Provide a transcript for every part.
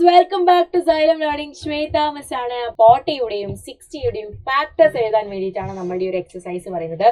Welcome back to Xylem learning. Shweta miss ആണ്. 40യുടെയും 60യുടെയും factors എഴുതാൻ വേണ്ടിയിട്ടാണ് നമ്മുടെ ഈ ഒരു എക്സസൈസ് പറയുന്നത്.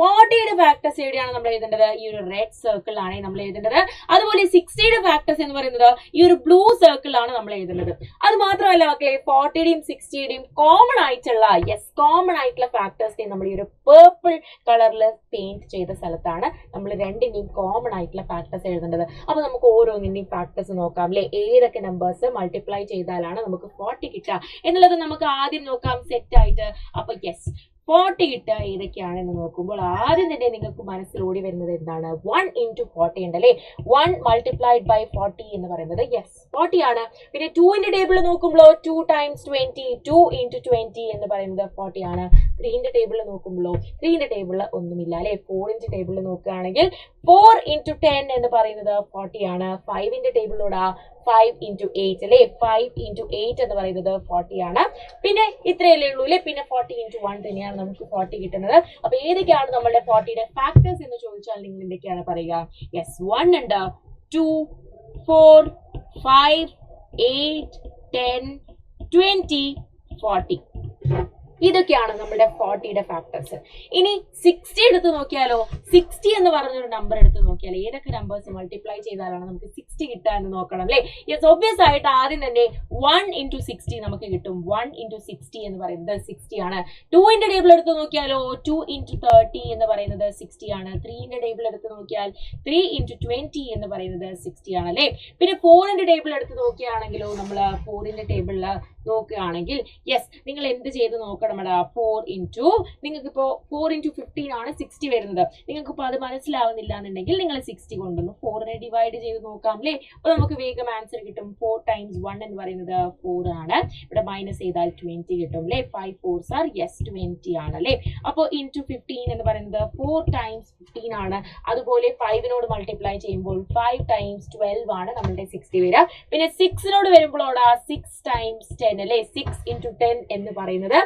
40യുടെ ഫാക്ടേഴ്സ് എവിടെയാണ് നമ്മൾ എഴുതേണ്ടത്? ഈ ഒരു റെഡ് സർക്കിളിലാണ് നമ്മൾ എഴുതേണ്ടത്. അതുപോലെ 60യുടെ ഫാക്ടേഴ്സ് എന്ന് പറയുന്നത് ഈ ഒരു ബ്ലൂ സർക്കിളിലാണ് നമ്മൾ എഴുതേണ്ടത്. അത് മാത്രമല്ല മക്കളെ, 40യുടെയും 60യുടെയും കോമൺ ആയിട്ടുള്ള ഫാക്ടേഴ്സിനെ നമ്മൾ ഈ ഒരു പേർപ്പിൾ കളറിൽ പെയിന്റ് ചെയ്ത സ്ഥലത്താണ് നമ്മൾ രണ്ടിന്റെയും കോമൺ ആയിട്ടുള്ള ഫാക്ടേഴ്സ് എഴുതേണ്ടത്. അപ്പൊ നമുക്ക് ഓരോന്നിന്റെയും ഫാക്ടേഴ്സ് നോക്കാം അല്ലെ. ഏതൊക്കെ നമ്പേഴ്സ് മൾട്ടിപ്ലൈ ചെയ്താലാണ് നമുക്ക് 40 കിട്ടുക എന്നുള്ളത് നമുക്ക് ആദ്യം നോക്കാം സെറ്റ് ആയിട്ട്. അപ്പൊ 40 കിട്ടുക ഏതൊക്കെയാണെന്ന് നോക്കുമ്പോൾ ആദ്യം തന്നെ നിങ്ങൾക്ക് മനസ്സിലോടി വരുന്നത് എന്താണ്? 1 into 40 ഉണ്ട് അല്ലെ. 1 multiplied by 40 എന്ന് പറയുന്നത് 40 ആണ്. പിന്നെ 2ന്റെ ടേബിൾ നോക്കുമ്പോൾ 2 times 20, 2 into 20 എന്ന് പറയുന്നത് 40 ആണ്. 3ന്റെ ടേബിൾ നോക്കുമ്പോഴോ 3ന്റെ ടേബിൾ ഒന്നുമില്ല അല്ലെ. 4ന്റെ ടേബിൾ നോക്കുകയാണെങ്കിൽ 4 into 10 എന്ന് പറയുന്നത് 40 ആണ്. 5ന്റെ ടേബിളോടാ 5 into 8 അല്ലെ. 5 into 8 എന്ന് പറയുന്നത് 40 ആണ്. പിന്നെ ഇത്രയല്ലേ ഉള്ളൂ അല്ലെ. പിന്നെ 40 into 1 തന്നെയാണ് നമുക്ക് 40 കിട്ടുന്നത്. അപ്പൊ ഏതൊക്കെയാണ് നമ്മുടെ 40യുടെ ഫാക്ടേഴ്സ് എന്ന് ചോദിച്ചാൽ നിങ്ങൾ എന്തൊക്കെയാണ് പറയുക? 1 ഉണ്ട്, 2, 4, 5, 8, 10, 20, 40. ഇതൊക്കെയാണ് നമ്മുടെ 40യുടെ ഫാക്ടേഴ്സ്. ഇനി 60 എടുത്ത് നോക്കിയാലോ? 60 എന്ന് പറഞ്ഞൊരു നമ്പർ എടുത്ത് നോക്കിയാൽ ഏതൊക്കെ നമ്പേഴ്സ് മൾട്ടിപ്ലൈ ചെയ്താലാണ് നമുക്ക് 60 കിട്ടുക എന്ന് നോക്കണം അല്ലെ. ഒബ്വിയസ് ആയിട്ട് ആദ്യം തന്നെ 1 into 60 നമുക്ക് കിട്ടും. 1 into 60 എന്ന് പറയുന്നത് 60 ആണ്. 2ന്റെ ടേബിൾ എടുത്ത് നോക്കിയാലോ 2 into 30 എന്ന് പറയുന്നത് 60 ആണ്. 3ന്റെ ടേബിൾ എടുത്ത് നോക്കിയാൽ 3 into 20 എന്ന് പറയുന്നത് 60 ആണ് അല്ലെ. പിന്നെ 4ന്റെ ടേബിൾ എടുത്ത് നോക്കുകയാണെങ്കിലോ നമ്മൾ 4ന്റെ ടേബിളിൽ നോക്കുകയാണെങ്കിൽ നിങ്ങൾ എന്ത് ചെയ്ത് നോക്കണം? 4 into നിങ്ങൾക്ക് ഇപ്പോൾ 4 into 15 ആണ് 60 വരുന്നത്. നിങ്ങൾക്ക് ഇപ്പോൾ അത് മനസ്സിലാവുന്നില്ല എന്നുണ്ടെങ്കിൽ നിങ്ങൾ 60 കൊണ്ടൊന്ന് 4നെ ഡിവൈഡ് ചെയ്ത് നോക്കാം അല്ലേ. അപ്പൊ നമുക്ക് വേഗം ആൻസർ കിട്ടും. 4 times 1 എന്ന് പറയുന്നത് 4 ആണ്. ഇവിടെ മൈനസ് ചെയ്താൽ 20 കിട്ടും അല്ലെ. 5 4s are 20 ആണ് അല്ലെ. അപ്പോൾ into 15 എന്ന് പറയുന്നത് 4 times 15 ആണ്. അതുപോലെ 5നോട് മൾട്ടിപ്ലൈ ചെയ്യുമ്പോൾ 5 times 12 ആണ് നമ്മളുടെ 60 വരിക. പിന്നെ 6നോട് വരുമ്പോഴോടാ 6 times 10 അല്ലെ. 6 into 10 എന്ന് പറയുന്നത്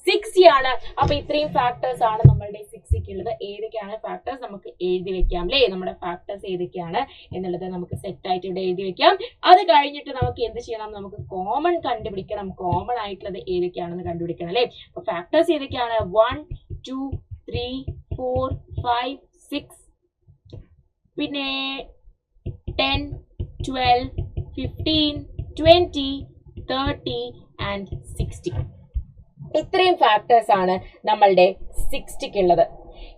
60 ആണ്. അപ്പൊ ഇത്രയും ഫാക്ടേഴ്സ് ആണ് നമ്മളുടെ 60ക്ക് ഉള്ളത്. ഏതൊക്കെയാണ് ഫാക്ടേഴ്സ് നമുക്ക് എഴുതി വെക്കാം അല്ലേ. നമ്മുടെ ഫാക്ടേഴ്സ് ഏതൊക്കെയാണ് എന്നുള്ളത് നമുക്ക് സെറ്റ് ആയിട്ട് ഇവിടെ എഴുതി വെക്കാം. അത് കഴിഞ്ഞിട്ട് നമുക്ക് എന്ത് ചെയ്യണം? നമുക്ക് കോമൺ കണ്ടുപിടിക്കണം. കോമൺ ആയിട്ടുള്ളത് ഏതൊക്കെയാണെന്ന് കണ്ടുപിടിക്കണം അല്ലേ. അപ്പൊ ഫാക്ടേഴ്സ് ഏതൊക്കെയാണ്? 1, 2, 3, 4, 5, 6, പിന്നെ 10, 12, 15, 20, 30 and 60. ഇത്രയും ഫാക്ടേഴ്സ് ആണ് നമ്മളുടെ 60ക്ക് ഉള്ളത്.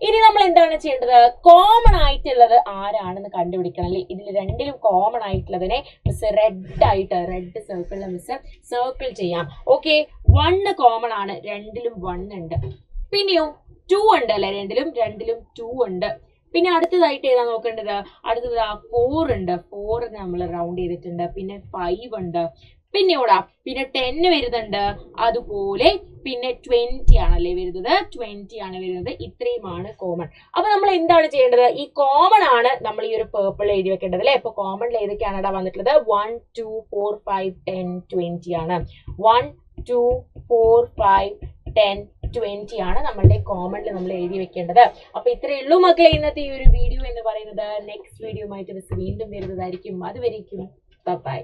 ഇനി നമ്മൾ എന്താണ് ചെയ്യേണ്ടത്? കോമൺ ആയിട്ടുള്ളത് ആരാണെന്ന് കണ്ടുപിടിക്കണം അല്ലേ. ഇതിൽ രണ്ടിലും കോമൺ ആയിട്ടുള്ളതിനെ മിസ് റെഡ് സർക്കിളിൽ മിസ് സർക്കിൾ ചെയ്യാം. ഓക്കെ, 1 കോമൺ ആണ്. രണ്ടിലും 1 ഉണ്ട്. പിന്നെയോ 2 ഉണ്ട് അല്ലെ. രണ്ടിലും 2 ഉണ്ട്. പിന്നെ അടുത്തതായിട്ട് ഏതാ നോക്കേണ്ടത്? അടുത്തത് 4 ഉണ്ട്. 4 നമ്മൾ റൗണ്ട് ചെയ്തിട്ടുണ്ട്. പിന്നെ 5 ഉണ്ട്. പിന്നെ 10 വരുന്നുണ്ട്. അതുപോലെ പിന്നെ 20 ആണല്ലേ വരുന്നത്. 20 ആണ് വരുന്നത്. ഇത്രയുമാണ് കോമൺ. അപ്പൊ നമ്മൾ എന്താണ് ചെയ്യേണ്ടത്? ഈ കോമൺ ആണ് നമ്മൾ ഈ ഒരു പേർപ്പിൾ എഴുതി വെക്കേണ്ടത് അല്ലെ. അപ്പൊ കോമണിൽ ഏതൊക്കെയാണ് വന്നിട്ടുള്ളത്? 1, 2, 4, 5, 10, 20 ആണ്. 1, 2, 4, 5, 10, 20 ആണ് നമ്മളുടെ കോമണിൽ നമ്മൾ എഴുതി വെക്കേണ്ടത്. അപ്പൊ ഇത്രയേ ഉള്ളൂ മക്കളെ ഇന്നത്തെ ഈ ഒരു വീഡിയോ എന്ന് പറയുന്നത്. നെക്സ്റ്റ് വീഡിയോ ആയിട്ട് വീണ്ടും വരുന്നതായിരിക്കും. അതുവരേക്കും ബൈ.